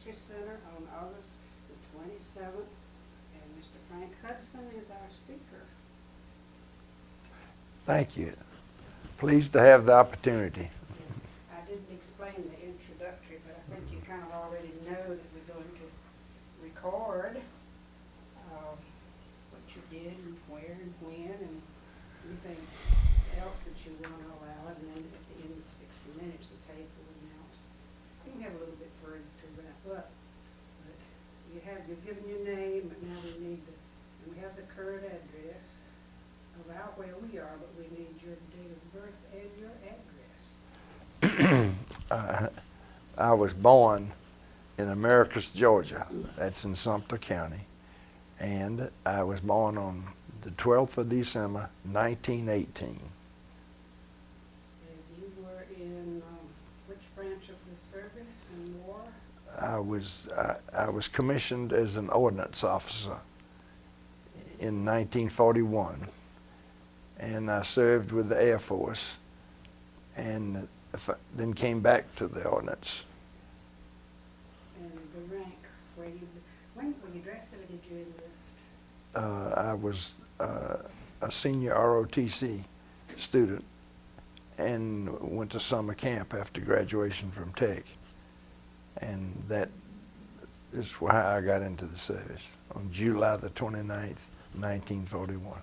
History Center on August the 27th, and Mr. Frank Hudson is our speaker. Thank you. Pleased to have the opportunity. I didn't explain the introductory, but I think you kind of already know that we're going to record what you did and where and when and anything else that you want to allow. And then at the end of 60 minutes, the tape will announce. You can have a little bit further to wrap up, but you've given your name, but now we have the current address about where we are, but we need your date of birth and your address. I was born in Americus, Georgia. That's in Sumter County. And I was born on the 12th of December, 1918. And you were in which branch of the service in war? I was commissioned as an ordnance officer in 1941. And I served with the Air Force, and then came back to the ordnance. And the rank, when were you drafted, or did you enlist? I was a senior ROTC student and went to summer camp after graduation from Tech. And that is why I got into the service on July the 29th, 1941.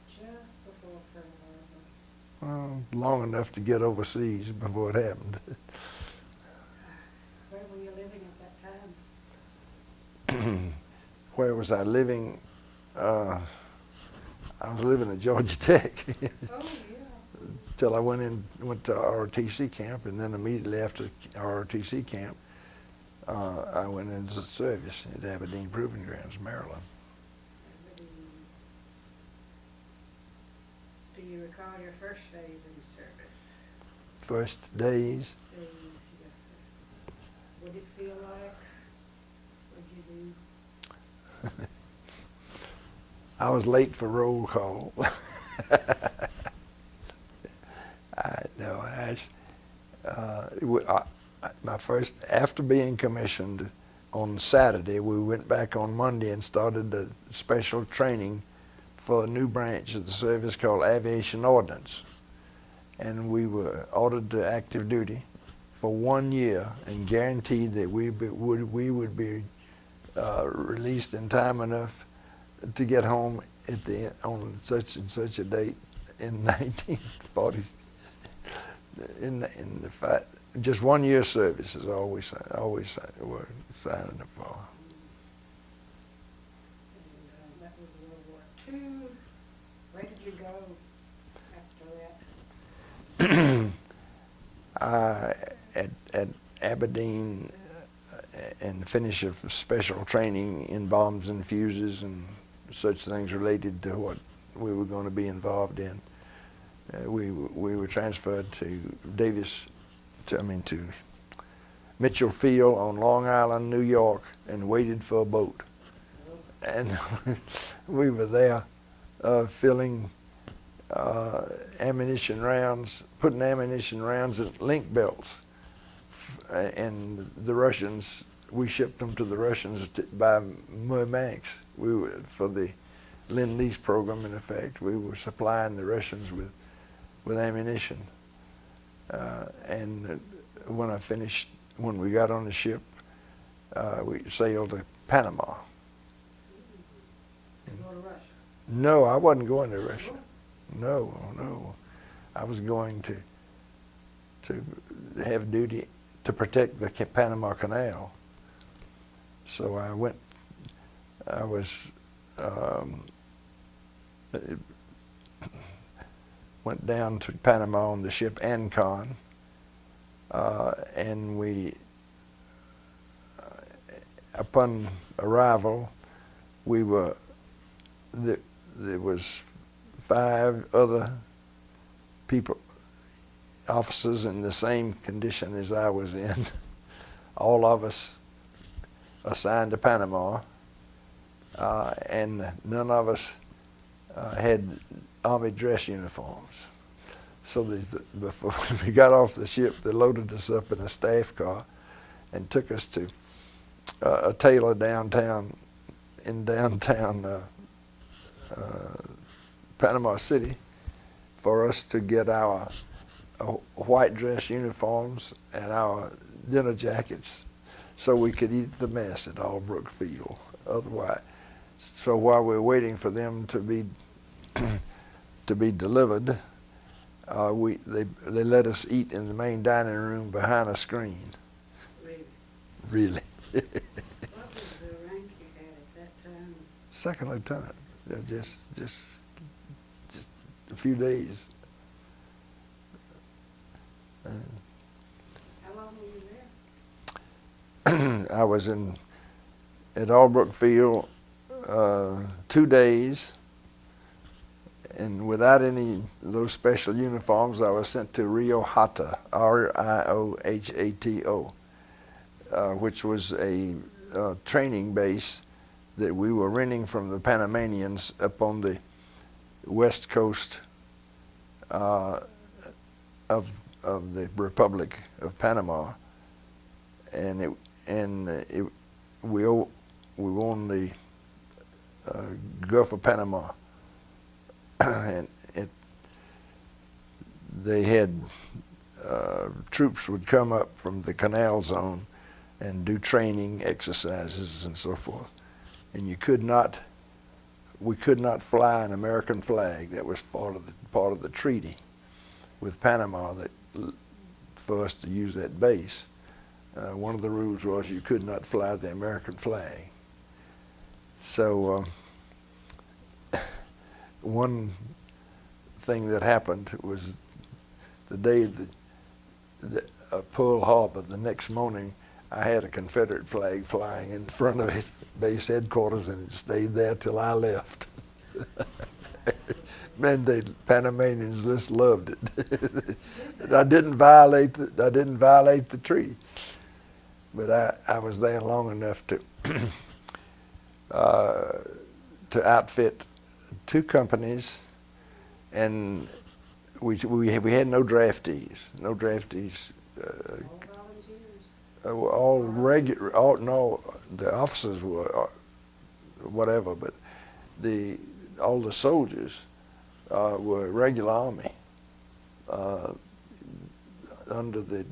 Just before Pearl Harbor. Well, long enough to get overseas before it happened. Where were you living at that time? Where was I living? I was living at Georgia Tech. Oh, yeah. Till I went to ROTC camp, and then immediately after ROTC camp, I went into the service at Aberdeen Proving Grounds, Maryland. Do you recall your first days in service? First days? Days, yes, sir. What did it feel like? What did you do? I was late for roll call. My first, after being commissioned on Saturday, we went back on Monday and started a special training for a new branch of the service called Aviation Ordnance. And we were ordered to active duty for 1 year and guaranteed that we would be released in time enough to get home on such and such a date in 1940s. In the fight, just 1 year service is always we're signing up for. And that was World War II. Where did you go after that? At Aberdeen, and finish of special training in bombs and fuses and such things related to what we were going to be involved in. We were transferred to to Mitchell Field on Long Island, New York, and waited for a boat. And we were there filling ammunition rounds, putting ammunition rounds in link belts. And the Russians, we shipped them to the Russians by Murmansk. We were, for the Lend-Lease program, in effect, we were supplying the Russians with ammunition. And when we got on the ship, we sailed to Panama. To go to Russia? No, I wasn't going to Russia. No. I was going to have duty to protect the Panama Canal. So I went down to Panama on the ship Ancon, and we, upon arrival, there was 5 other people, officers in the same condition as I was in, all of us assigned to Panama, and none of us had Army dress uniforms. So before we got off the ship, they loaded us up in a staff car and took us to a tailor in downtown Panama City for us to get our white dress uniforms and our dinner jackets so we could eat the mess at Albrook Field. Otherwise, so while we're waiting for them to be to be delivered, they let us eat in the main dining room behind a screen. Really? What was the rank you had at that time? Second lieutenant. Just a few days. How long were you there? I was at Albrook Field 2 days, and without any of those special uniforms, I was sent to Rio Hato, Riohato, which was a training base that we were renting from the Panamanians up on the west coast of the Republic of Panama, and we owned the Gulf of Panama, and they had troops would come up from the canal zone and do training exercises and so forth, and we could not fly an American flag. That was part of the treaty with Panama that for us to use that base. One of the rules was you could not fly the American flag. So one thing that happened was the day of Pearl Harbor, the next morning, I had a Confederate flag flying in front of it, base headquarters, and it stayed there till I left. Man, the Panamanians just loved it. I didn't violate the treaty, but I was there long enough to outfit 2 companies, and we had no draftees. No draftees. All regular. No, the officers were whatever, but all the soldiers were regular Army. Under the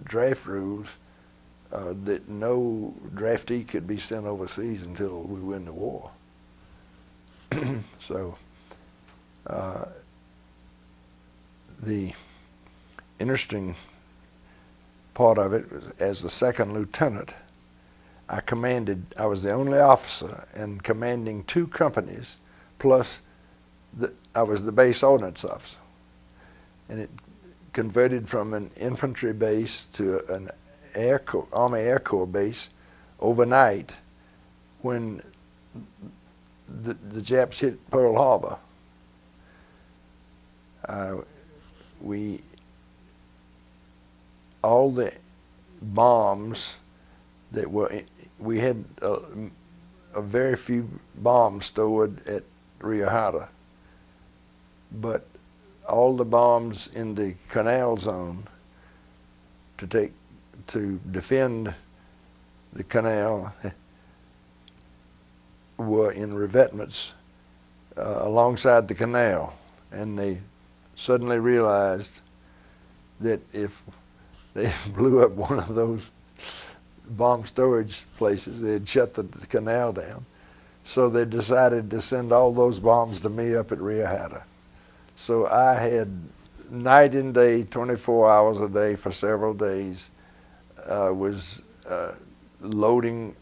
draft rules, that no draftee could be sent overseas until we win the war. So the interesting part of it was, as the second lieutenant, I was the only officer and commanding 2 companies, plus I was the base ordnance officer. And it converted from an infantry base to an Army Air Corps base overnight when the Japs hit Pearl Harbor. All the bombs that we had a very few bombs stored at Rio Hato, but all the bombs in the canal zone to defend the canal were in revetments alongside the canal, and they suddenly realized that if they blew up one of those bomb storage places, they'd shut the canal down. So they decided to send all those bombs to me up at Rio Hato. So I had night and day, 24 hours a day for several days, was unloading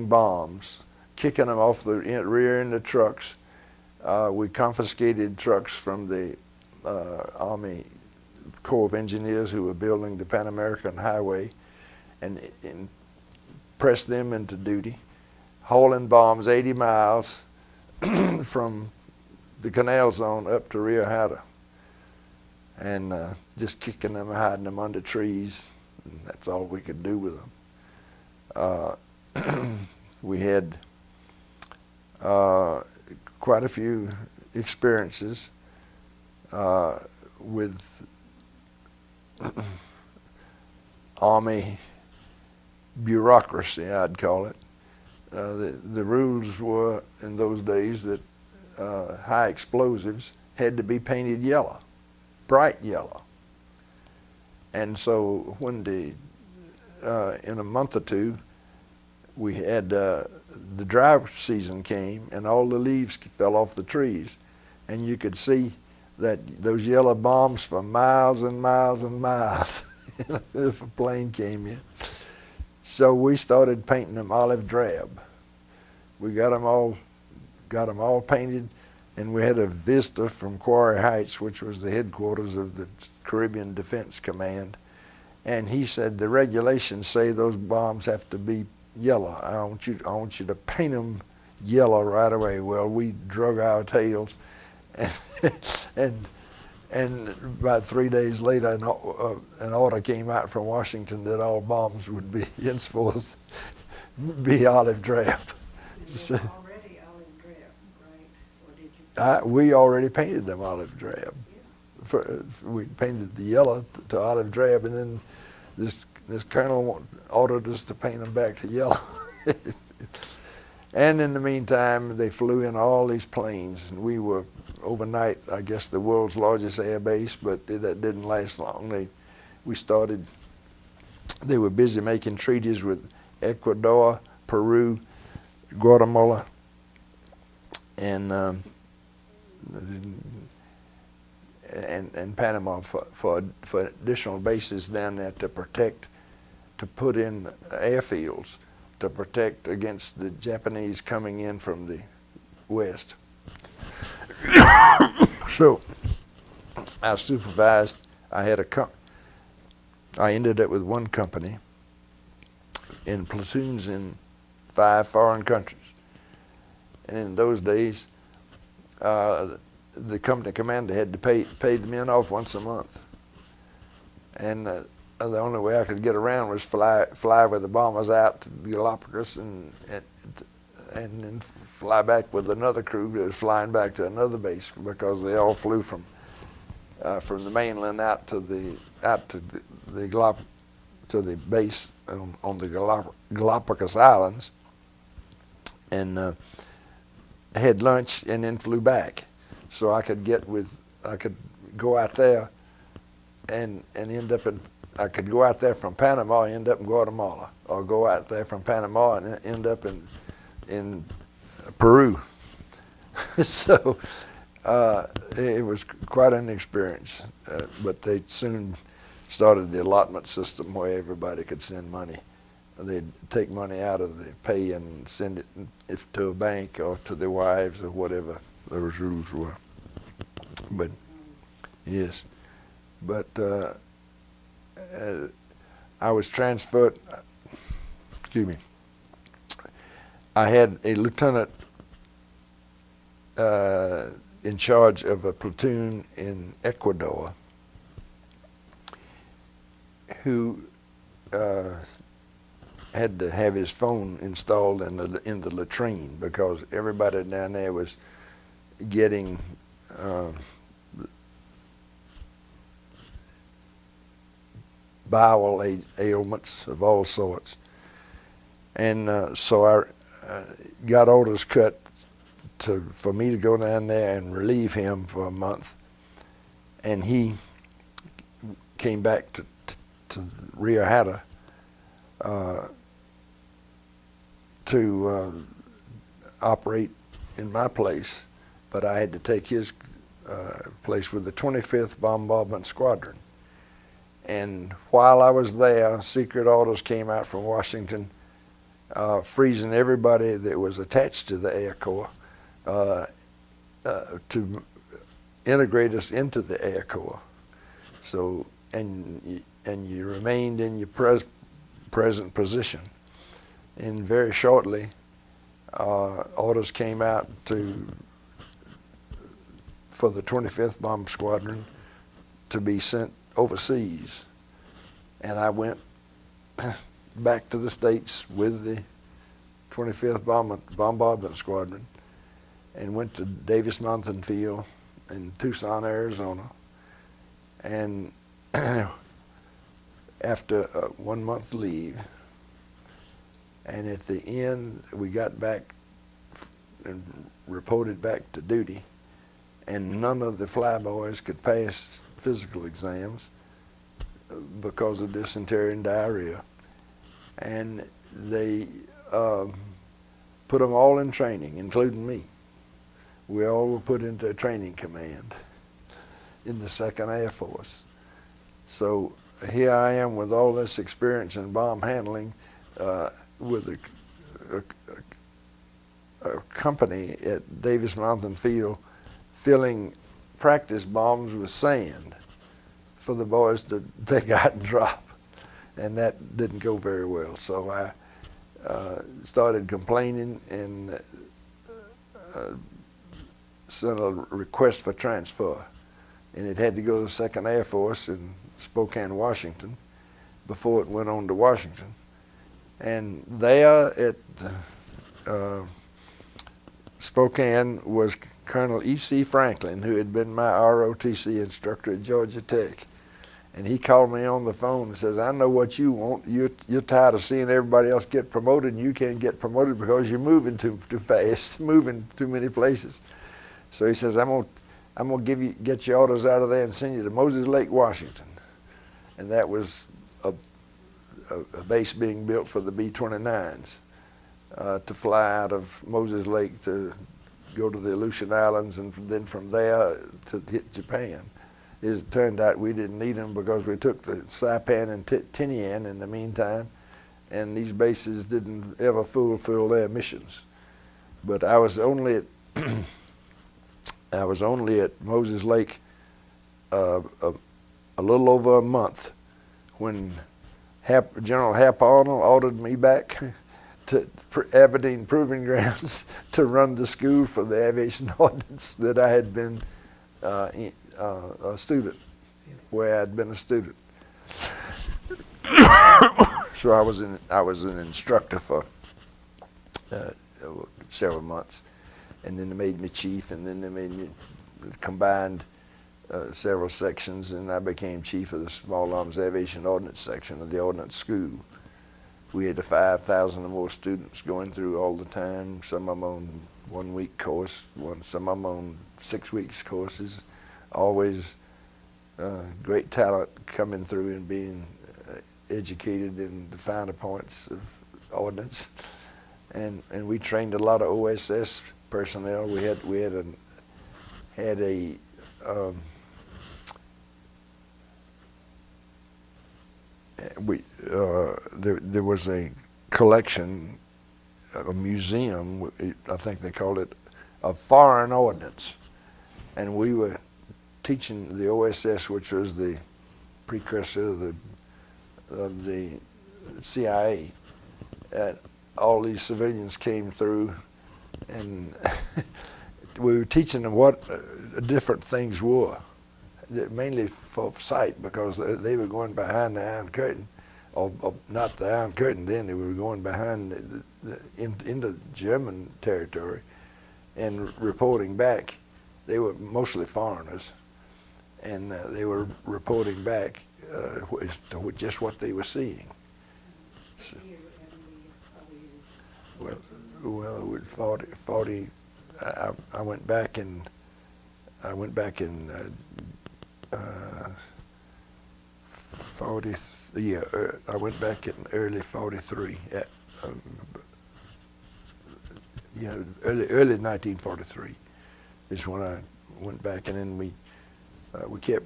bombs, kicking them off the rear end of trucks. We confiscated trucks from the Army Corps of Engineers who were building the Pan American Highway, and pressed them into duty, hauling bombs 80 miles from the canal zone up to Rio Hato, and just kicking them, hiding them under trees, and that's all we could do with them. We had quite a few experiences with Army bureaucracy, I'd call it. The rules were in those days that high explosives had to be painted yellow, bright yellow. And so when in a month or two, we had the dry season came and all the leaves fell off the trees, and you could see that those yellow bombs for miles and miles and miles if a plane came in. So we started painting them olive drab. We got them all painted, and we had a visitor from Quarry Heights, which was the headquarters of the Caribbean Defense Command, and he said the regulations say those bombs have to be yellow. I want you to paint them yellow right away. Well, we drug our tails, and about 3 days later, an order came out from Washington that all bombs would be henceforth be olive drab. So, already olive drab, right? Or did you? We already painted them olive drab. Yeah. We painted the yellow to olive drab, and then this colonel ordered us to paint them back to yellow. And in the meantime, they flew in all these planes, and we were overnight, I guess, the world's largest air base, but that didn't last long. They were busy making treaties with Ecuador, Peru, Guatemala, and Panama for additional bases down there to put in airfields to protect against the Japanese coming in from the west. So I supervised. I ended up with one company in platoons in 5 foreign countries. And in those days, the company commander had to pay the men off once a month. And the only way I could get around was fly with the bombers out to the Galapagos and then fly back with another crew that was flying back to another base, because they all flew from the mainland out to the base on the Galapagos Islands, and had lunch and then flew back. So I could go out there and end up I could go out there from Panama and end up in Guatemala, or go out there from Panama and end up in Peru. So it was quite an experience, but they soon started the allotment system where everybody could send money. They'd take money out of the pay and send it to a bank or to their wives or whatever those rules were. But yes, but I was transferred. Excuse me. I had a lieutenant in charge of a platoon in Ecuador who had to have his phone installed in the latrine, because everybody down there was getting bowel ailments of all sorts. And so I got orders cut for me to go down there and relieve him for a month. And he came back to Rio Hatta to operate in my place, but I had to take his place with the 25th Bombardment Squadron. And while I was there, secret orders came out from Washington freezing everybody that was attached to the Air Corps to integrate us into the Air Corps. So, and you remained in your present position. And very shortly, orders came out for the 25th Bomb Squadron to be sent overseas. And I went back to the States with the 25th Bombardment Squadron and went to Davis Mountain Field in Tucson, Arizona. And after a 1 month leave, And at the end, we got back and reported back to duty, and none of the flyboys could pass physical exams because of dysentery and diarrhea. And they put them all in training, including me. We all were put into a training command in the 2nd Air Force. So here I am with all this experience in bomb handling with a company at Davis Mountain Field filling practice bombs with sand for the boys to take out and drop. And that didn't go very well. So I started complaining and sent a request for transfer. And it had to go to the 2nd Air Force in Spokane, Washington, before it went on to Washington. And there at Spokane was Colonel E.C. Franklin, who had been my ROTC instructor at Georgia Tech. And he called me on the phone and says, I know what you want. You're tired of seeing everybody else get promoted, and you can't get promoted because you're moving too fast, moving too many places. So he says, I'm gonna get your orders out of there and send you to Moses Lake, Washington. And that was a base being built for the B-29s to fly out of Moses Lake to go to the Aleutian Islands, and then from there to hit Japan. As it turned out, we didn't need them because we took the Saipan and Tinian in the meantime, and these bases didn't ever fulfill their missions. But I was only at Moses Lake a little over a month when General Hap Arnold ordered me back to Aberdeen Proving Grounds to run the school for the Aviation Ordnance that I had been a student, where I'd been a student. So I was an instructor for several months, and then they made me chief, and then they made me combined several sections, and I became chief of the Small Arms Aviation Ordnance section of the Ordnance School. We had 5,000 or more students going through all the time, some of them on 1 week course, some of them on 6 weeks courses. Always great talent coming through and being educated in the finer points of ordnance, and we trained a lot of OSS personnel. There was a collection, a museum, I think they called it, of foreign ordnance, and we were teaching the OSS, which was the precursor of the CIA. All these civilians came through, and we were teaching them what different things were, mainly for sight, because they were going behind the Iron Curtain, or not the Iron Curtain then, they were going behind into German territory and reporting back. They were mostly foreigners, and they were reporting back as to just what they were seeing. So, well, with 40, I went back in 40. Yeah, I went back in early 43. Early 1943 is when I went back, and then we kept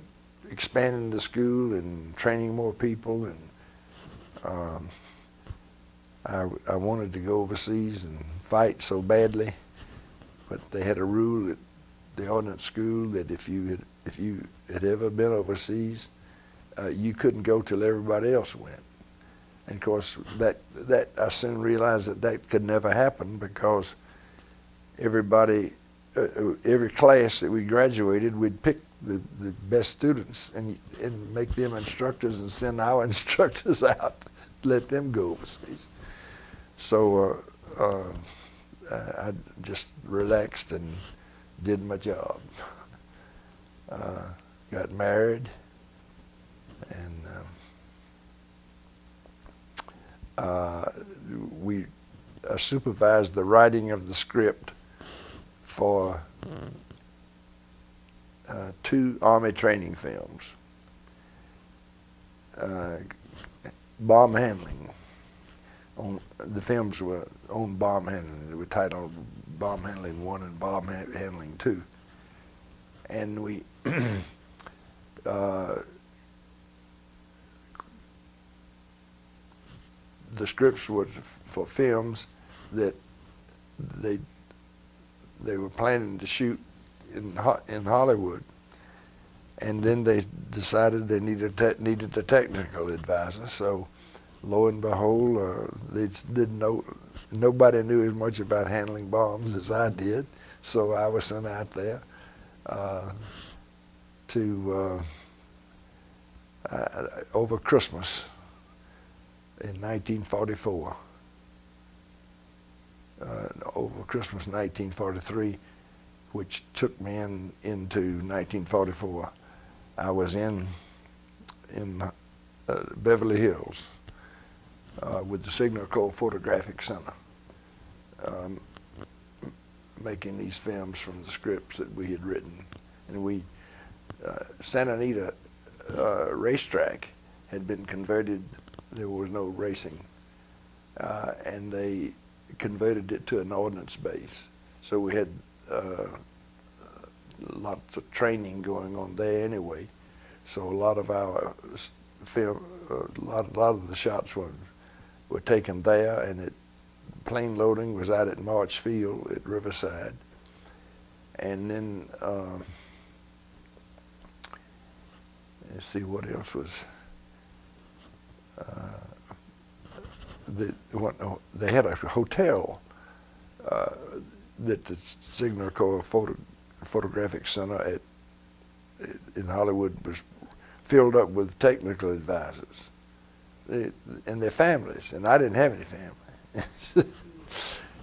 expanding the school and training more people, and I wanted to go overseas and fight so badly, but they had a rule at the ordnance school that if you had ever been overseas, you couldn't go till everybody else went. And of course, that I soon realized that could never happen, because every class that we graduated, we'd pick the best students and make them instructors and send our instructors out, let them go overseas. So I just relaxed and did my job. Got married, and we supervised the writing of the script for 2 Army training films. Bomb handling. The films were on bomb handling. They were titled Bomb Handling 1 and Bomb Handling 2. And we the scripts were for films that they were planning to shoot in Hollywood, and then they decided they needed a technical advisor. So, lo and behold, they didn't know. Nobody knew as much about handling bombs as I did, so I was sent out there to over Christmas in 1944. Over Christmas 1943, which took me into 1944. I was in Beverly Hills with the Signal Corps Photographic Center, making these films from the scripts that we had written. And we, Santa Anita racetrack had been converted. There was no racing, and they converted it to an ordnance base. So we had lots of training going on there anyway. So a lot of our film, a lot of the shots were taken there, and plane loading was out at March Field at Riverside. And then let's see what else was. They had a hotel that the Signal Corps Photographic Center in Hollywood was filled up with technical advisors and their families, and I didn't have any family.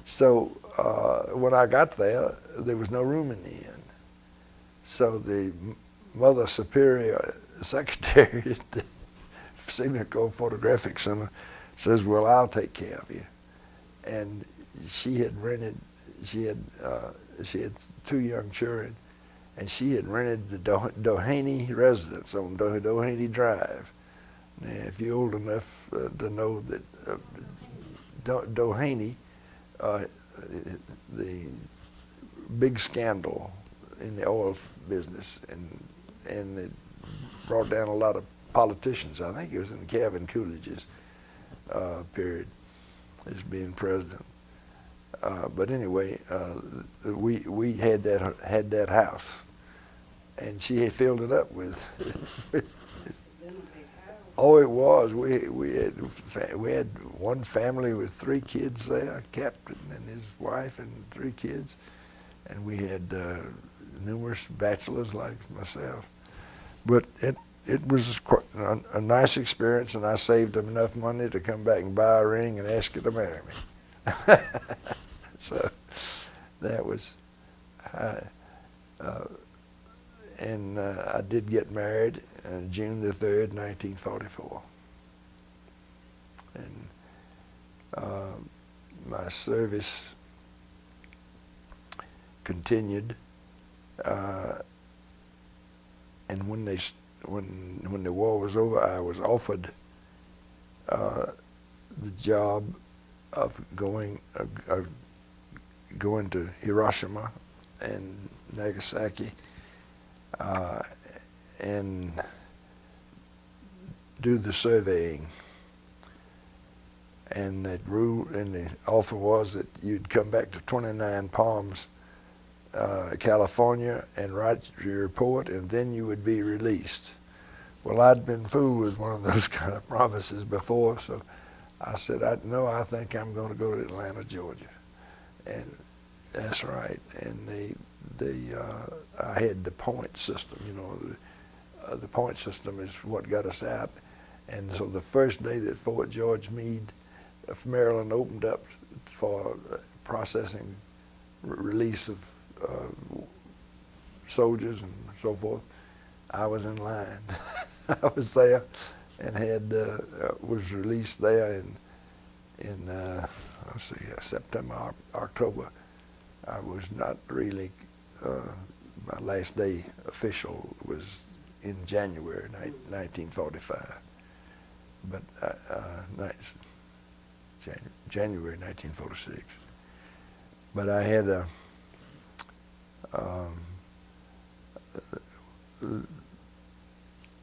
So when I got there was no room in the inn. So the Mother Superior Secretary at the Signal Corps Photographic Center says, "Well, I'll take care of you." And she had 2 young children, and she had rented the Doheny residence on Doheny Drive. Now, if you're old enough to know that Doheny, the big scandal in the oil business, and it brought down a lot of politicians. I think it was in Calvin Coolidge's period as being president. But anyway, we had that house, and she had filled it up with. Oh, it was. We had one family with 3 kids there, captain and his wife and 3 kids, and we had numerous bachelors like myself. But it was a nice experience, and I saved them enough money to come back and buy a ring and ask her to marry me. So that was, and I did get married on June the 3rd, 1944. And my service continued, and when the war was over, I was offered the job of going to Hiroshima and Nagasaki and do the surveying. And the offer was that you'd come back to 29 Palms, California, and write your report, and then you would be released. Well, I'd been fooled with one of those kind of promises before, so I said, I think I'm going to go to Atlanta, Georgia. And that's right. And I had the point system, the point system is what got us out. And so the first day that Fort George Meade of Maryland opened up for processing release of soldiers and so forth, I was in line. I was there and was released there in let's see, September, October. I was not really, my last day official was in January 1945. But January 1946. But I had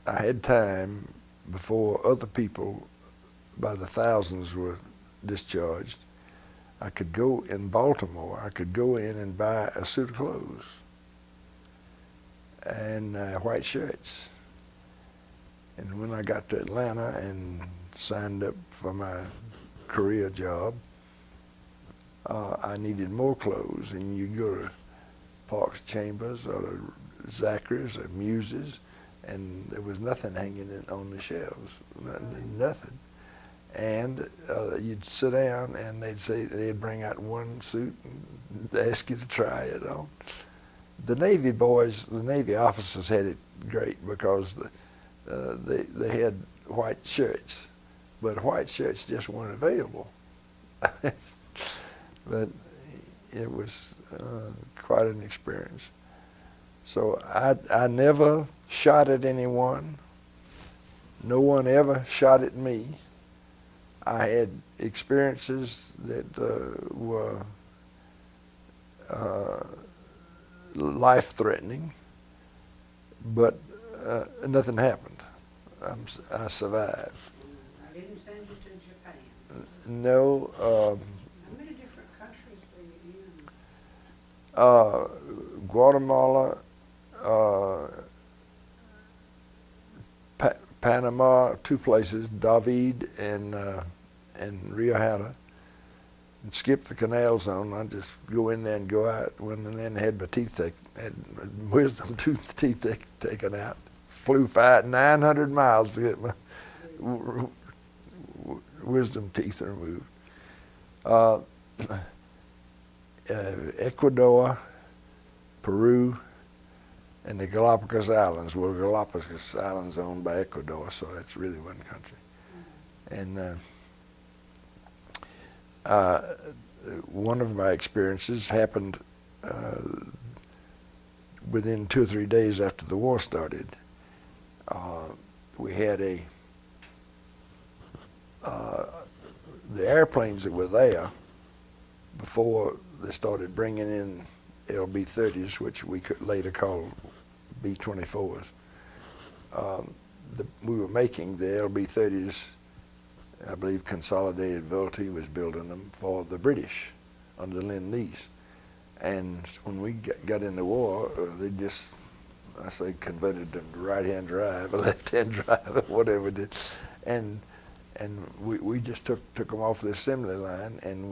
I had time before other people by the thousands were discharged. I could go in Baltimore, I could go in and buy a suit of clothes and white shirts. And when I got to Atlanta and signed up for my career job, I needed more clothes, and you go to Parks Chambers or to Zachary's or Muse's, and there was nothing hanging on the shelves, nothing. And you'd sit down, and they'd bring out one suit and ask you to try it on. The Navy boys, the Navy officers had it great because they had white shirts, but white shirts just weren't available. But it was quite an experience. So I never shot at anyone. No one ever shot at me. I had experiences that were life-threatening, but nothing happened. I survived. I didn't send you to Japan. No. How many different countries were you in? Guatemala, Panama, two places, David and Rio Hatta. And skip the canal zone. I just go in there and go out. And then had my teeth had my wisdom tooth teeth taken out. Flew 900 miles to get my wisdom teeth removed. Ecuador, Peru, and the Galapagos Islands. Well, Galapagos Islands are owned by Ecuador, so that's really one country. And one of my experiences happened within 2 or 3 days after the war started. We had the airplanes that were there before they started bringing in LB-30s, which we could later call B-24s. We were making the LB-30s. I believe Consolidated Vultee was building them for the British under Lend-Lease. And when we got in the war, they just, I say, converted them to right-hand drive or left-hand drive or whatever it did. And we just took them off the assembly line, and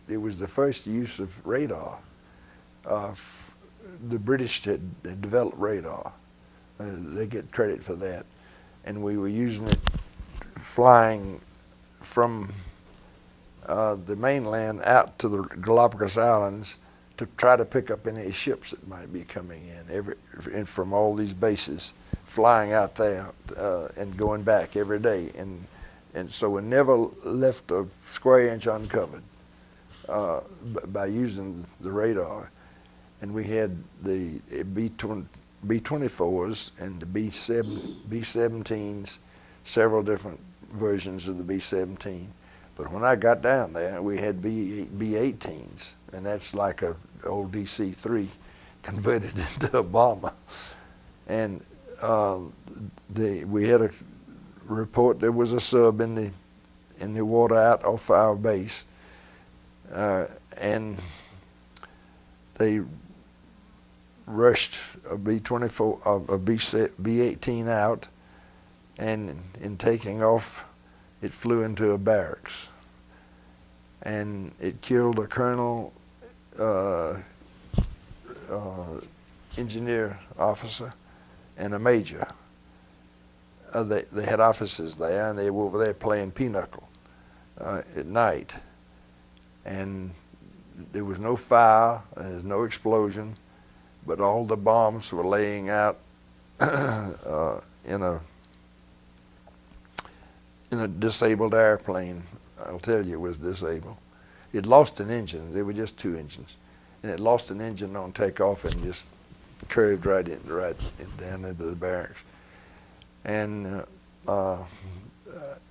it was the first use of radar. The British had developed radar. They get credit for that. And we were using it flying from the mainland out to the Galapagos Islands to try to pick up any ships that might be coming in, from all these bases, flying out there and going back every day. And so we never left a square inch uncovered by using the radar. And we had the B-24s and the B-17s, several different versions of the B-17. But when I got down there, we had B-18s, and that's like a old DC-3 converted into a bomber. And we had a report there was a sub in the water out off our base, and they rushed a B-24, a B-18 out, and in taking off, it flew into a barracks, and it killed a colonel, engineer officer, and a major. They had offices there, and they were over there playing pinochle at night. And there was no fire, there was no explosion, but all the bombs were laying out in a disabled airplane. I'll tell you, it was disabled. It lost an engine. There were just 2 engines, and it lost an engine on takeoff and just curved right down into the barracks. And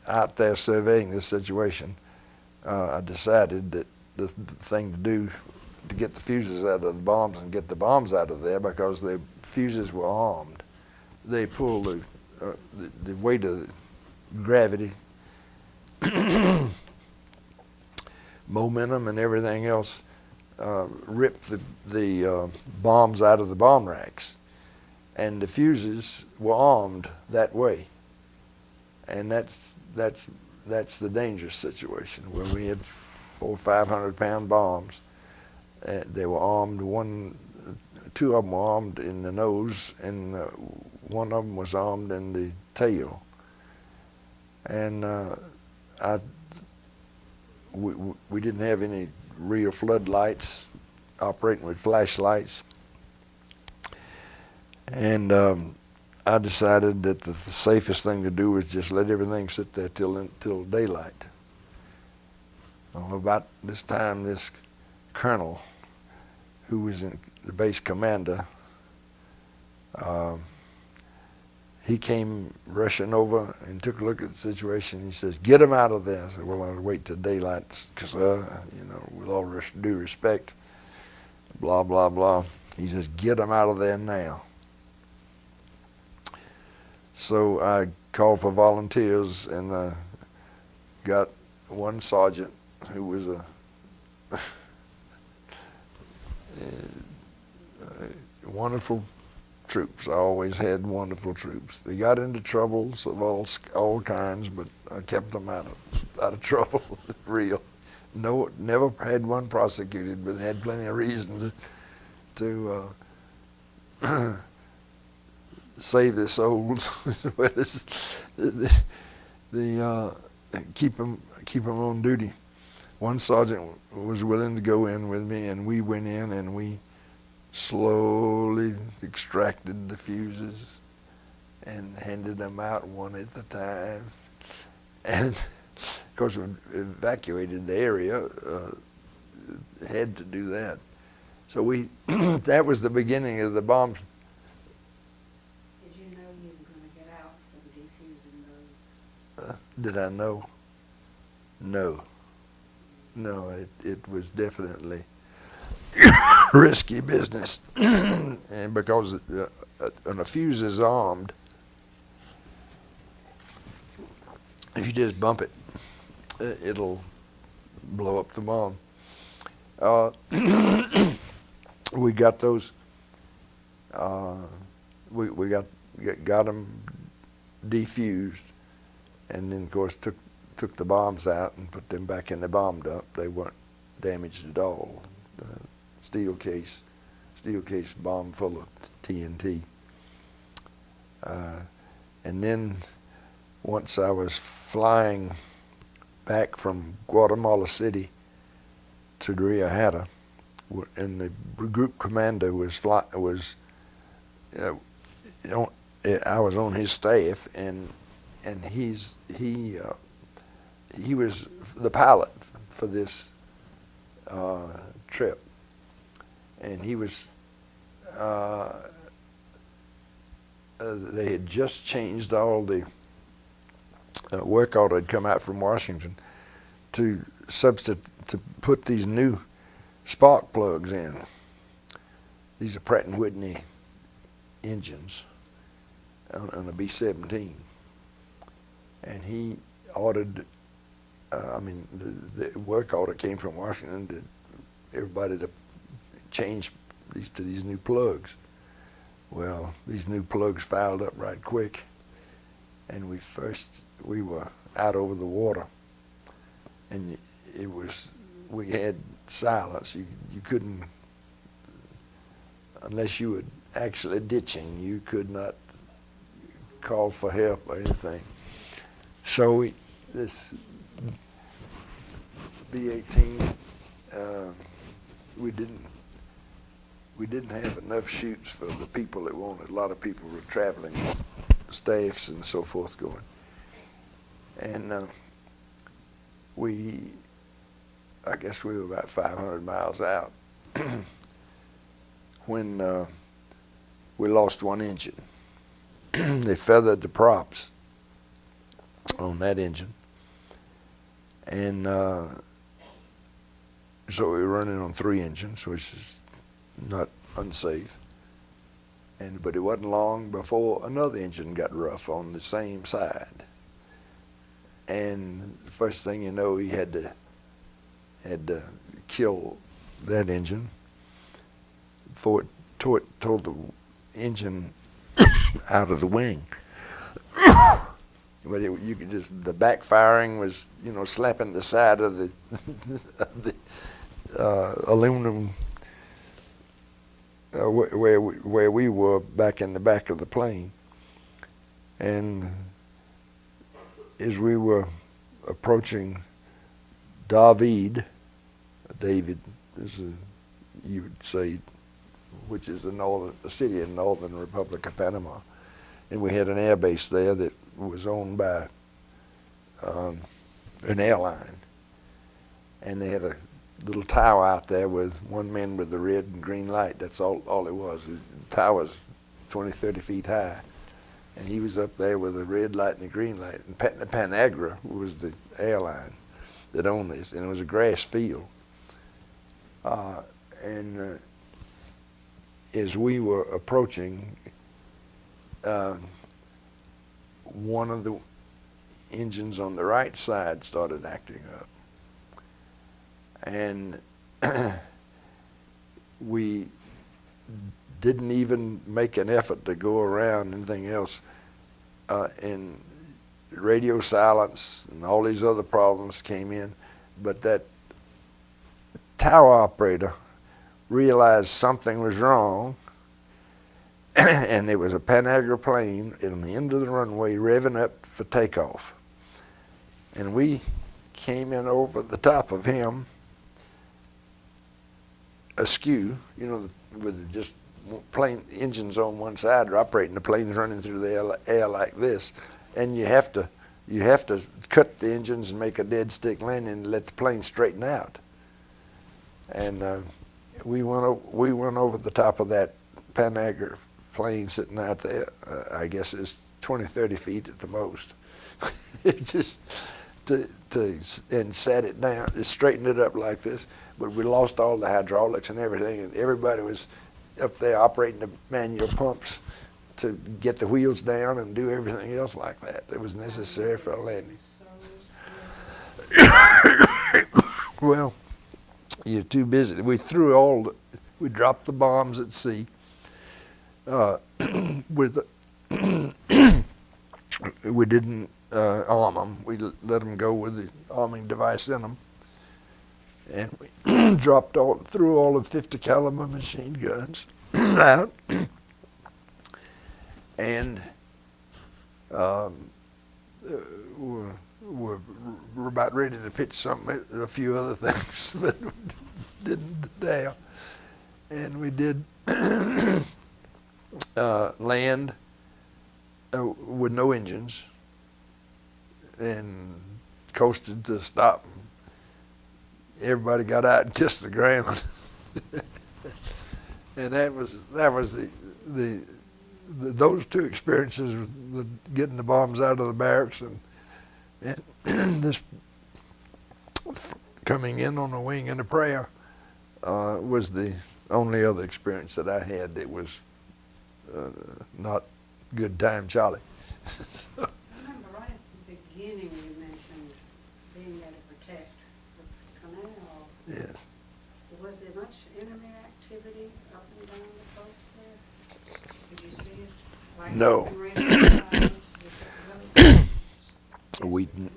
out there surveying this situation, I decided that the thing to do to get the fuses out of the bombs and get the bombs out of there, because the fuses were armed. They pull the weight of gravity, momentum, and everything else, rip the bombs out of the bomb racks, and the fuses were armed that way. And that's the dangerous situation where we had 400 or 500 pound bombs. They were armed. 2 of them were armed in the nose, and one of them was armed in the tail. And we didn't have any real floodlights, operating with flashlights. And I decided that the safest thing to do was just let everything sit there till daylight. Well, about this time, this colonel, who was the base commander, he came rushing over and took a look at the situation. He says, "Get them out of there." I said, "Well, I'll wait till daylight, because, with all due respect, blah, blah, blah." He says, "Get them out of there now." So I called for volunteers, and got one sergeant who was a wonderful troops. I always had wonderful troops. They got into troubles of all kinds, but I kept them out of trouble. Real. No, never had one prosecuted, but had plenty of reason to save their souls, as well as keep them on duty. One sergeant was willing to go in with me, and we went in and we slowly extracted the fuses and handed them out one at a time. And of course, we evacuated the area, had to do that. So that was the beginning of the bombs. Did you know you were going to get out from defusing those? Did I know? No. No, it was definitely risky business. And because when a fuse is armed, if you just bump it, it'll blow up the bomb. We got those. We got them defused, and then of course took the bombs out and put them back in the bomb dump. They weren't damaged at all. Steel case bomb full of TNT. And then once I was flying back from Guatemala City to Rio Hatta, and the group commander I was on his staff, and he was the pilot for this trip, and he was they had just changed all the work order had come out from Washington to put these new spark plugs in. These are Pratt & Whitney engines on a B-17, and he ordered. The work order came from Washington to everybody to change to these new plugs. Well, these new plugs fouled up right quick, and we were out over the water, and we had silence. You couldn't, unless you were actually ditching, you could not call for help or anything. So this B-18, we didn't have enough chutes for the people that wanted. A lot of people were traveling, staffs and so forth going. And we I guess we were about 500 miles out when we lost one engine. They feathered the props on that engine, and so we were running on 3 engines, which is not unsafe. But it wasn't long before another engine got rough on the same side. And the first thing you know, he had to kill that engine before it tore the engine out of the wing. But you could just, the backfiring was, slapping the side of the aluminum where we were back in the back of the plane. And as we were approaching David, you would say, which is the city in northern Republic of Panama, and we had an air base there that was owned by an airline, and they had a little tower out there with one man with the red and green light. That's all it was. The tower's 20, 30 feet high, and he was up there with a red light and a green light. And Panagra was the airline that owned this, and it was a grass field. And as we were approaching, one of the engines on the right side started acting up. And we didn't even make an effort to go around anything else. And radio silence and all these other problems came in. But that tower operator realized something was wrong, and it was a Panagra plane in the end of the runway revving up for takeoff. And we came in over the top of him askew, with just plane engines on one side are operating, the plane's running through the air like this, and you have to cut the engines and make a dead stick landing and let the plane straighten out. And we went over the top of that Panagra plane sitting out there. I guess it's 20, 30 feet at the most. It just and sat it down, just straightened it up like this. But we lost all the hydraulics and everything, and everybody was up there operating the manual pumps to get the wheels down and do everything else like that that was necessary for a landing. Well, you're too busy. We dropped the bombs at sea. We didn't arm them. We let them go with the arming device in them. And we threw all the 50 caliber machine guns out. And we're about ready to pitch a few other things, but we didn't dare. And we did land with no engines and coasted to stop. Everybody got out and kissed the ground. And that was those two experiences, getting the bombs out of the barracks and this coming in on a wing and a prayer, was the only other experience that I had that was not good time Charlie. So. I remember right at the beginning you mentioned being able to protect the canal. Yes. Was there much enemy activity up and down the coast there? Did you see it? Like No.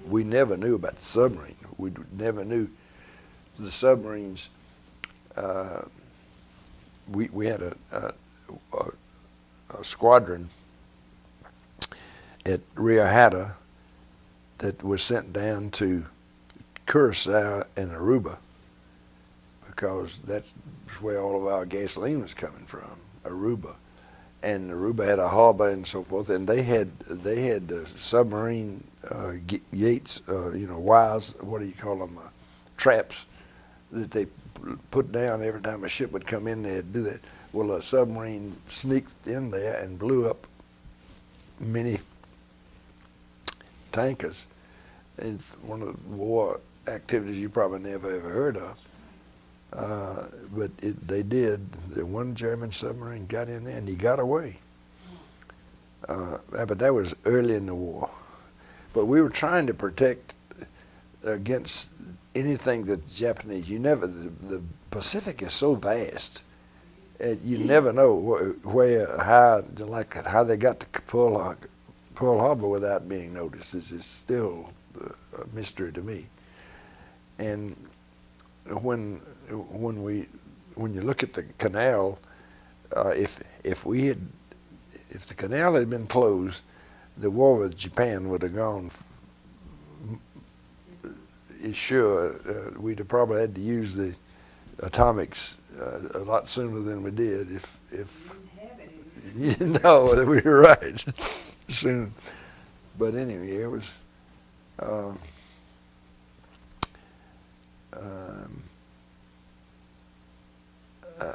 We never knew about the submarine. We never knew the submarines. We had a squadron at Rio Hatta that was sent down to Curaçao and Aruba, because that's where all of our gasoline was coming from, Aruba. And Aruba had a harbor and so forth, and they had submarine gates, wires, what do you call them, traps that they put down every time a ship would come in, they'd do that. Well, a submarine sneaked in there and blew up many tankers. It's one of the war activities you probably never ever heard of. But they did. The one German submarine got in there and he got away. But that was early in the war. But we were trying to protect against anything that the Japanese, the Pacific is so vast. You never know how they got to Pearl Harbor without being noticed. It's still a mystery to me. And when you look at the canal, if the canal had been closed, the war with Japan would have gone. Sure, we'd have probably had to use the atomics a lot sooner than we did. If you know, we were right soon. But anyway, it was.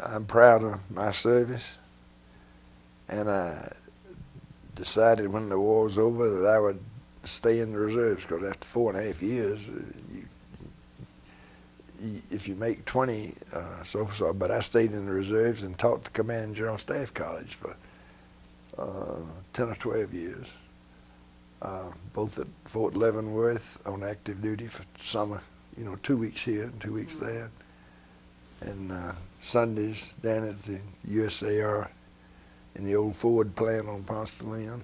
I'm proud of my service, and I decided when the war was over that I would stay in the reserves, because after 4.5 years, if you make 20, but I stayed in the reserves and taught the Command and General Staff College for 10 or 12 years, both at Fort Leavenworth on active duty for summer, 2 weeks here and 2 weeks there, and Sundays down at the USAR in the old Ford plant on Ponce de Leon.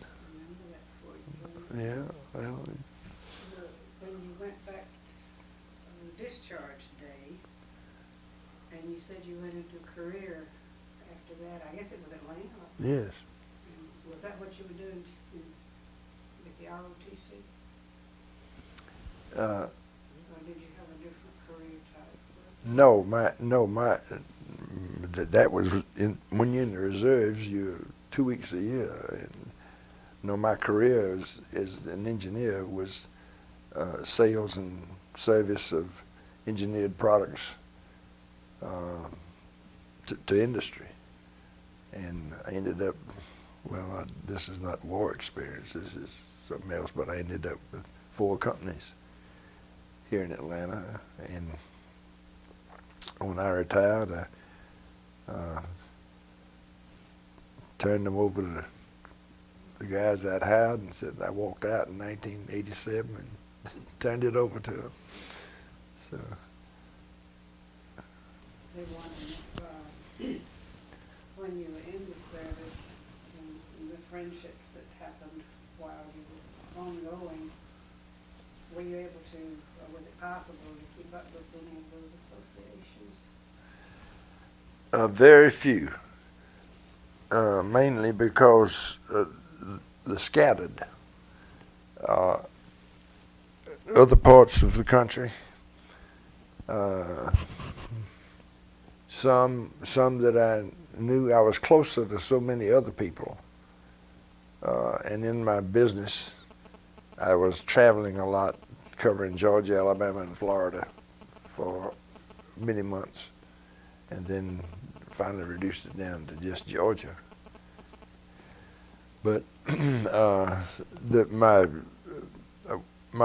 Yeah, well. When you went back on the discharge day, and you said you went into a career after that, I guess it was Atlanta. Yes. And was that what you were doing with the ROTC? Or did you have a different career type? That was when you're in the reserves, you're 2 weeks a year. And, my career as an engineer was sales and service of engineered products to industry. And I ended up, this is not war experience, this is something else, but I ended up with 4 companies here in Atlanta. And when I retired, I turned them over to the guys I'd hired and said I walked out in 1987 and turned it over to them. So. They wanted, when you were in the service and the friendships that happened while you were ongoing, were you able to, or was it possible to keep up with any of those associations? Very few, mainly because the scattered other parts of the country. Some that I knew, I was closer to so many other people. And in my business, I was traveling a lot, covering Georgia, Alabama, and Florida for many months, and then finally reduced it down to just Georgia. But my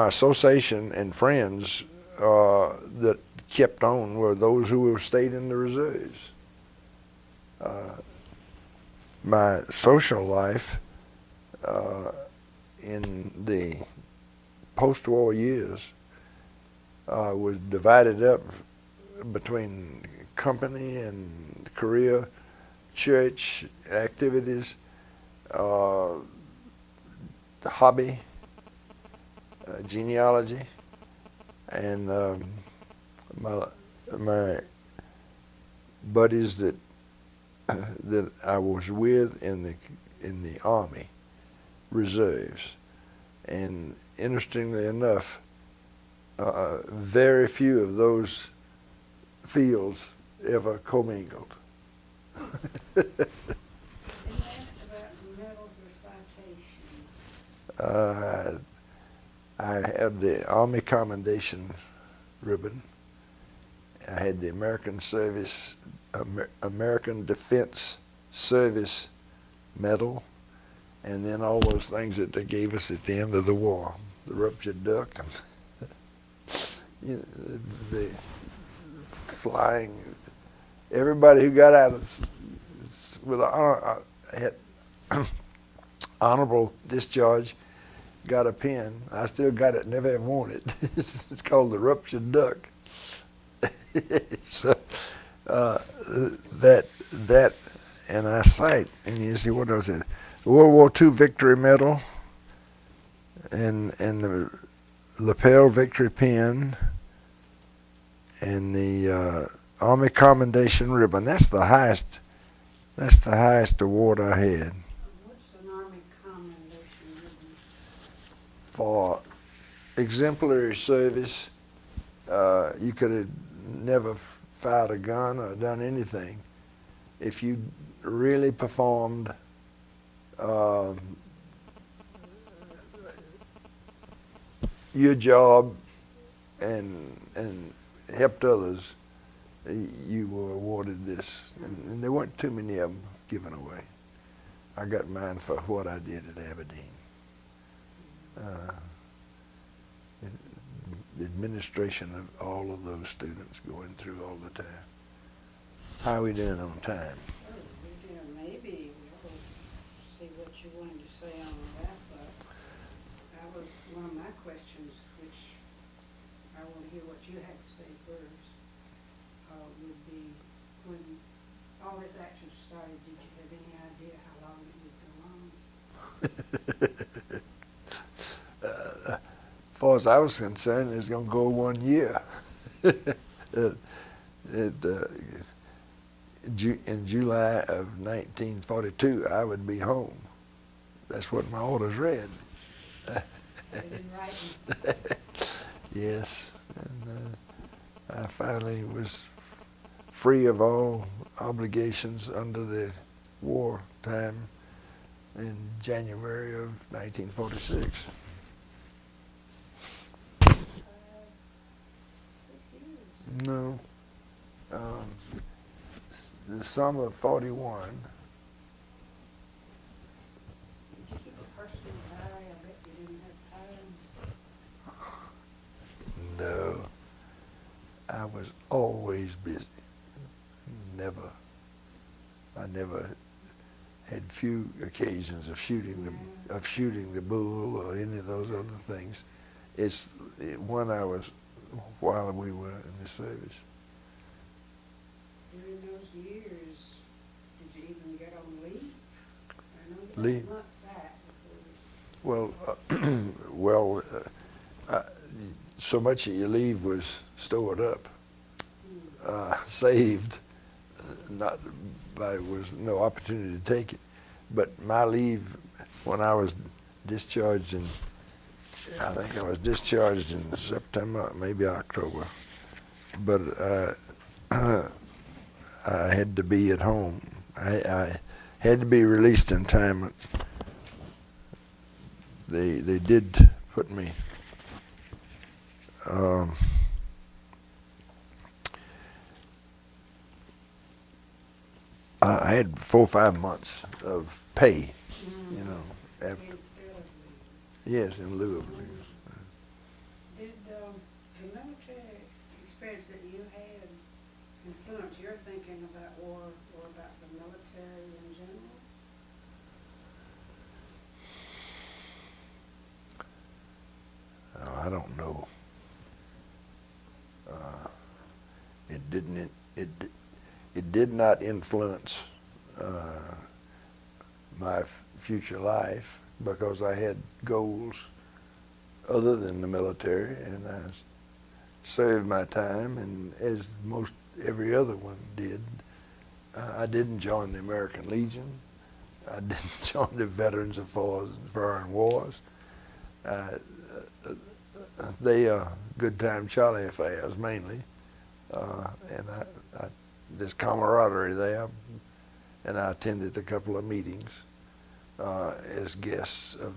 association and friends that kept on were those who stayed in the reserves. My social life in the post-war years was divided up between company and career, church activities, hobby, genealogy, and my buddies that I was with in the Army reserves. And interestingly enough, very few of those fields ever commingled. Did you ask about medals or citations? I had the Army Commendation ribbon. I had the American Defense Service Medal, and then all those things that they gave us at the end of the war, the ruptured duck, and you know, the flying. Everybody who got out with had honorable discharge got a pin. I still got it, never have worn it. It's called the ruptured duck. So that and I cite, and you see what else is the World War II Victory Medal and the lapel victory pin and the Army Commendation ribbon. That's the highest award I had. What's an Army Commendation ribbon? For exemplary service. You could have never fired a gun or done anything. If you really performed your job and helped others, you were awarded this. And there weren't too many of them given away. I got mine for what I did at Aberdeen. The administration of all of those students going through all the time. How are we doing on time? Maybe we'll see what you wanted to say on that, but that was one of my questions, which I want to hear what you had to say first, would be when all this action started, did you have any idea how long it would go on? As far as I was concerned, it's going to go 1 year. In July of 1942, I would be home. That's what my orders read. Yes, and I finally was free of all obligations under the war time in January of 1946. 6 years. No. The summer of 41. Did you keep a personal diary? I bet you didn't have time. No. I was always busy. I never had few occasions of shooting the bull or any of those other things. It's one I was while we were in the service. During those years, did you even get on leave? I know you Leave? got a month back before Well, so much of your leave was stored up, saved. Was no opportunity to take it. But my leave, when I was discharged I think I was discharged in September, maybe October. But I had to be at home. I had to be released in time. They did put me. I had 4 or 5 months of pay, you know. instead of leave. Yes, in lieu of leave. Did the military experience that you had influence your thinking about war or about the military in general? I don't know. It didn't. It did not influence my future life because I had goals other than the military, and I served my time, and as most every other one did. I didn't join the American Legion. I didn't join the Veterans of Foreign Wars. They are good time Charlie affairs mainly, and there's camaraderie there, and I attended a couple of meetings as guests of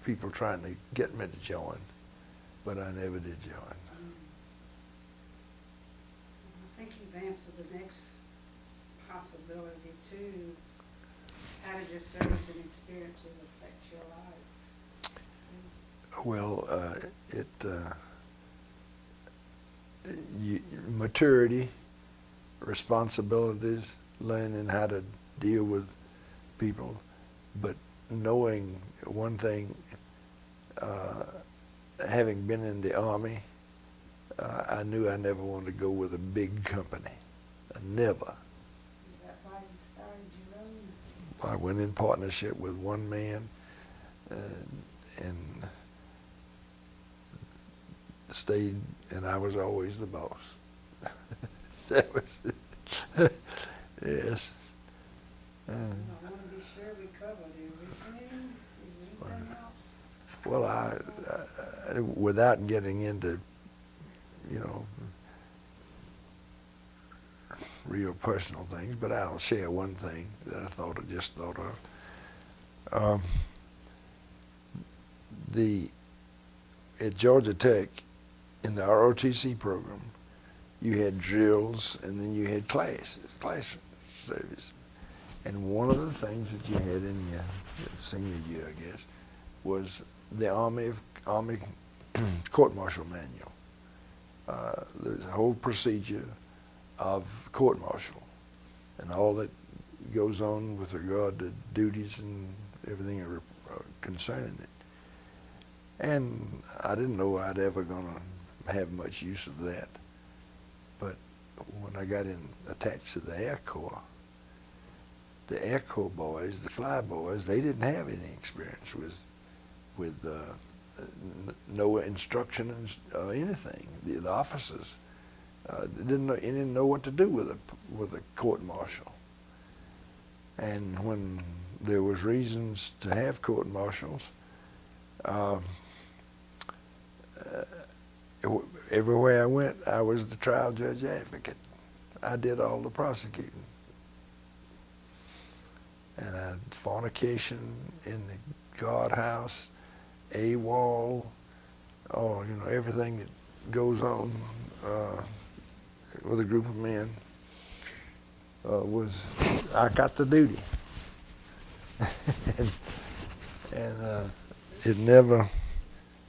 people trying to get me to join, but I never did join. I think answer the next possibility too. How did your service and experiences affect your life? Well, maturity, responsibilities, learning how to deal with people, but knowing one thing, having been in the Army, I knew I never wanted to go with a big company. Never. Is that why you started your own? I went in partnership with one man and stayed, and I was always the boss. That was it. Yes. I want to be sure we covered everything. Is there anything else? Well, I without getting into, you know, real personal things, but I'll share one thing that I just thought of. At Georgia Tech, in the ROTC program, you had drills and then you had classroom service. And one of the things that you had in your senior year, I guess, was the Army court-martial manual. There's a whole procedure of court-martial and all that goes on with regard to duties and everything concerning it. And I didn't know I'd ever gonna have much use of that. But when I got attached to the Air Corps boys, the fly boys, they didn't have any experience with no instruction or anything. The officers didn't know what to do with a court-martial. And when there was reasons to have court-martials, everywhere I went, I was the trial judge advocate. I did all the prosecuting. And fornication in the guardhouse, AWOL, everything that goes on with a group of men I got the duty. and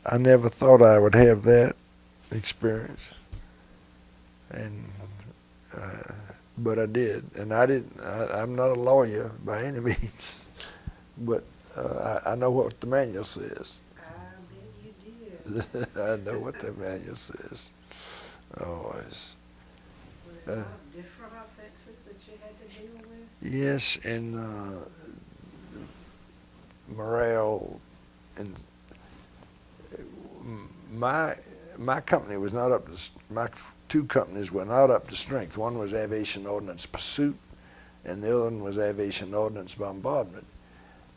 I never thought I would have that experience, but I did. And I'm not a lawyer by any means, but I know what the manual says. I bet you did. I know what the manual says. Always. Were there a lot of different offenses that you had to deal with? Yes, and morale, and my company was not up to, my two companies were not up to strength. One was Aviation Ordnance Pursuit, and the other one was Aviation Ordnance Bombardment.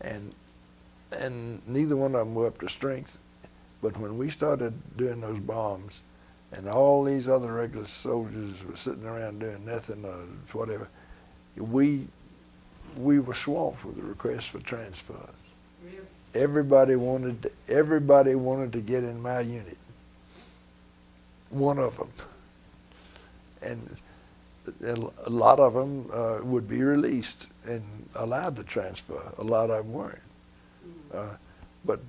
And neither one of them were up to strength. But when we started doing those bombs, and all these other regular soldiers were sitting around doing nothing or whatever, we were swamped with the requests for transfers. Really? Everybody wanted to get in my unit. One of them. And a lot of them would be released and allowed to transfer. A lot of them weren't. But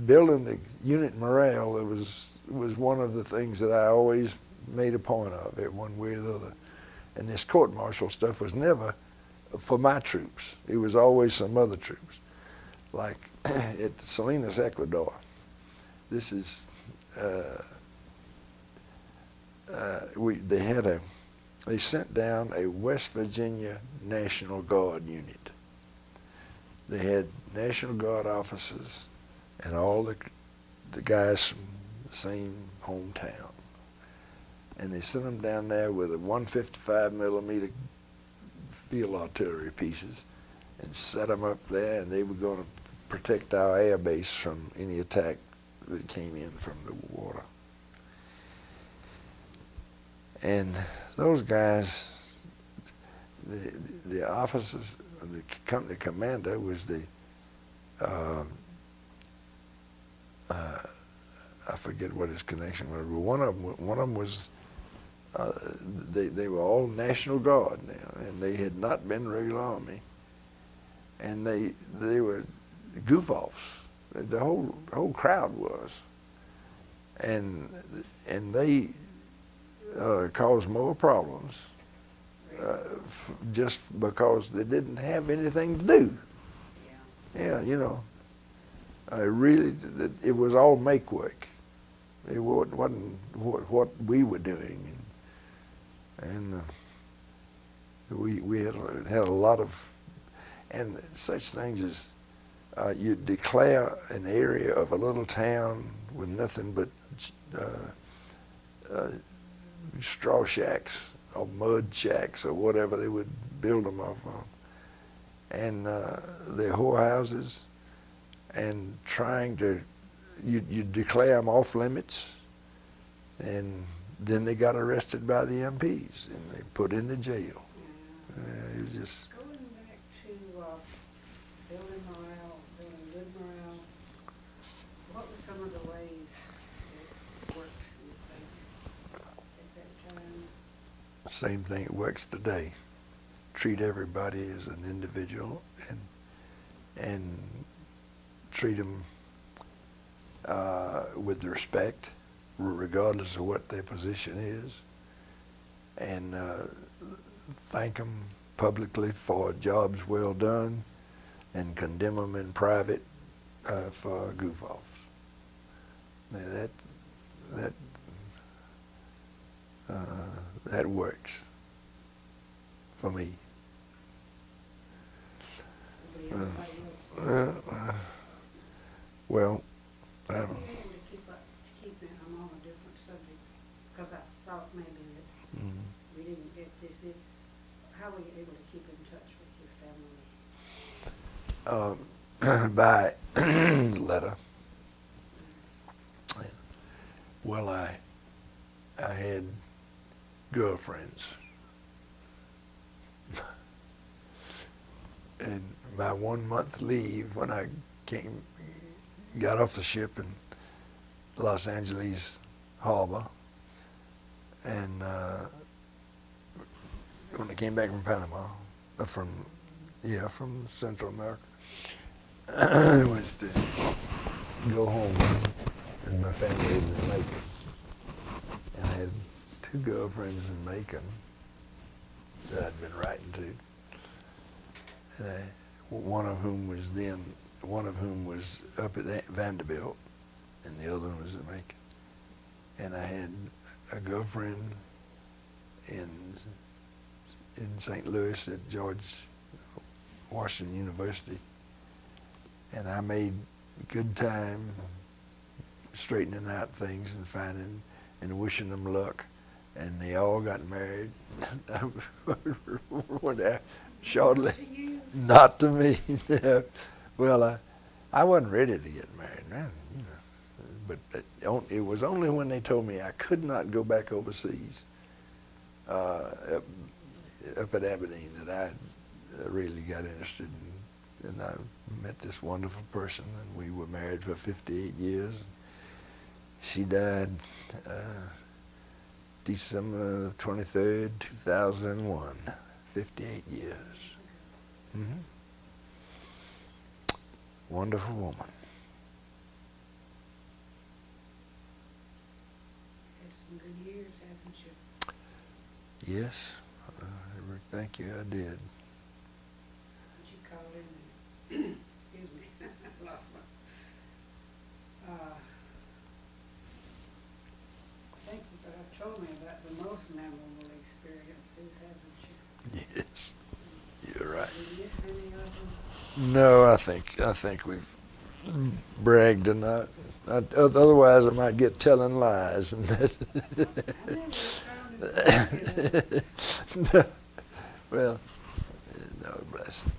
building the unit morale, was one of the things that I always made a point of, it one way or the other. And this court-martial stuff was never for my troops. It was always some other troops. Like at Salinas, Ecuador, this is, they sent down a West Virginia National Guard unit. They had National Guard officers and all the guys from the same hometown. And they sent them down there with a 155 millimeter field artillery pieces and set them up there, and they were going to protect our air base from any attack that came in from the water. And those guys, the officers, the company commander was I forget what his connection was, but one of them was They were all National Guard now, and they had not been regular Army, and they were goof-offs. The whole crowd was, and they caused more problems just because they didn't have anything to do. Yeah, you know, it was all make work. It wasn't what we were doing, and we had a lot of, and such things as you declare an area of a little town with nothing but straw shacks or mud shacks or whatever they would build them off of, and their whorehouses, and trying to, you declare them off limits, and then they got arrested by the MPs and they put in the jail. It was just going back to building morale, building good morale. What were some of the ways it worked, you think, at that time? same thing. It works today. Treat everybody as an individual, and treat them with respect, regardless of what their position is, and thank them publicly for jobs well done, and condemn them in private for goof-offs. Now that works for me. Well, I don't know. I'm on a different subject, because I thought maybe that we didn't get this in. How were you able to keep in touch with your family? By letter. Yeah. Well, I had girlfriends. And my 1 month leave, when I got off the ship in Los Angeles Harbor, and when I came back from Panama, from Central America, was to go home, and my family was in Macon, and I had 2 girlfriends in Macon that I'd been writing to. And one of whom was up at Vanderbilt, and the other one was at Macon. And I had a girlfriend in St. Louis at George Washington University, and I made good time straightening out things and finding and wishing them luck, and they all got married. Shortly. Not to me. Well, I wasn't ready to get married, man, you know. But it was only when they told me I could not go back overseas, up at Aberdeen, that I really got interested in, and I met this wonderful person, and we were married for 58 years. She died December 23rd, 2001. 58 years. Mm-hmm. Wonderful woman. Had some good years, haven't you? Yes. Thank you, I did. Did you call in? Excuse me, I lost my. I think you told me about the most memorable experiences, haven't you? Yes, you're right. Did you miss any of them? No, I think we've bragged enough. Otherwise, I might get telling lies. And no, well, no, bless it.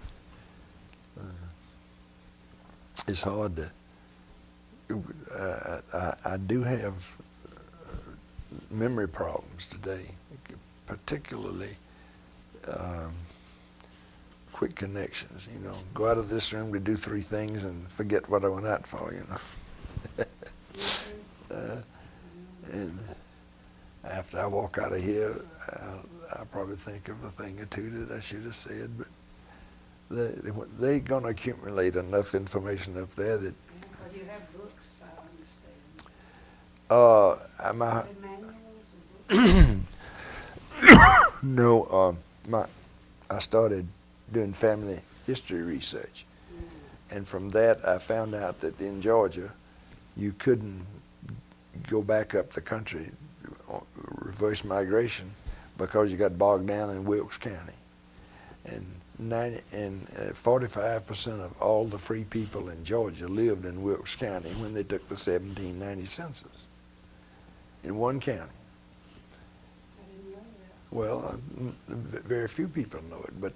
It's hard to. I do have memory problems today, particularly. Quick connections, you know. Go out of this room to do 3 things and forget what I went out for, you know. And after I walk out of here, I'll probably think of a thing or two that I should have said, but they're going to accumulate enough information up there that. Yeah, 'cause you have books, I understand. I'm Manuals or books? no, I started doing family history research, and from that I found out that in Georgia you couldn't go back up the country, reverse migration, because you got bogged down in Wilkes County, and 45% of all the free people in Georgia lived in Wilkes County when they took the 1790 census. In one county. I didn't know that. Well, very few people know it, but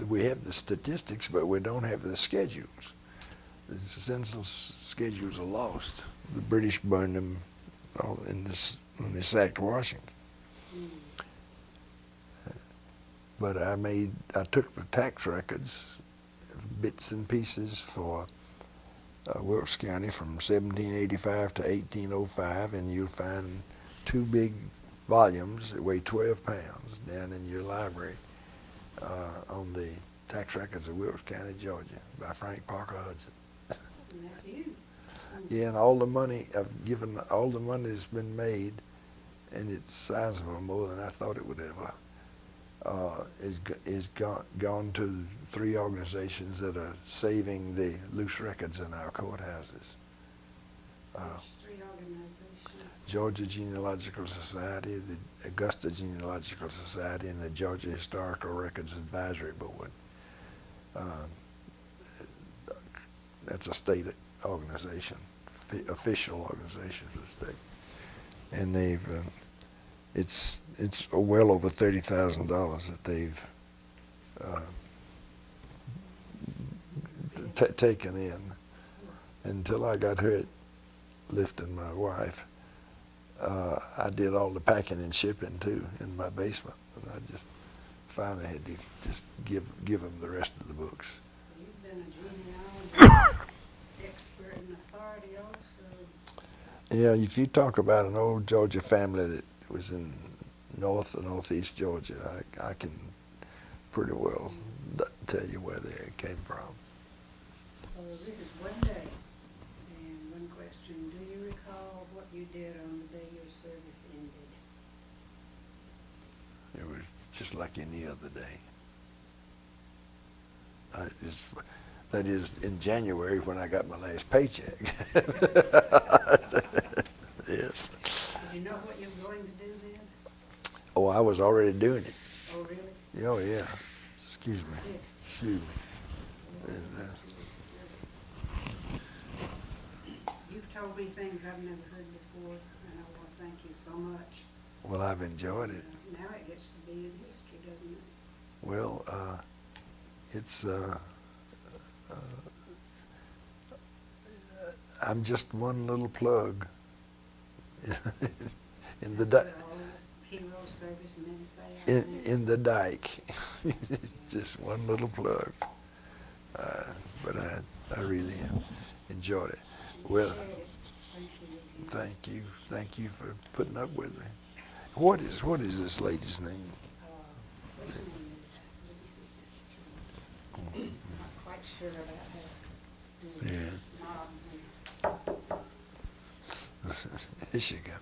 we have the statistics, but we don't have the schedules. The census schedules are lost. The British burned them all when they sacked Washington. But I took the tax records, bits and pieces for Wilkes County from 1785 to 1805, and you'll find 2 big volumes that weigh 12 pounds down in your library on the tax records of Wilkes County, Georgia, by Frank Parker Hudson. And that's you. Yeah, and all the money all the money that's been made, and it's sizable, more than I thought it would ever. Is gone to 3 organizations that are saving the loose records in our courthouses. Which 3 organizations? Georgia Genealogical Society, the Augusta Genealogical Society, and the Georgia Historical Records Advisory Board. That's a state organization, official organization for the state, and they've. It's well over $30,000 that they've taken in. Until I got hurt lifting my wife, I did all the packing and shipping too in my basement, and I just finally had to just give them the rest of the books. So you've been a genealogy expert and authority also. Yeah, if you talk about an old Georgia family that was in north or northeast Georgia, I can pretty well tell you where they came from. So this is one day, and one question. Do you recall what you did on the day your service ended? It was just like any other day. That is in January when I got my last paycheck. Yes. Did you know what you were going to do then? Oh, I was already doing it. Oh, really? Oh, yeah. Excuse me. Yes. Excuse me. And, You've told me things I've never heard before, and I want to thank you so much. well, I've enjoyed it. Now it gets to be in history, doesn't it? Well, it's. I'm just one little plug in the That's what all us hero servicemen say. I think. in the dike. Just one little plug. But I really enjoyed it. Well, Appreciate it. thank you for putting up with me. What is this lady's name? Which one is it? I'm not quite sure about her. Yeah. Knobs and Here she goes.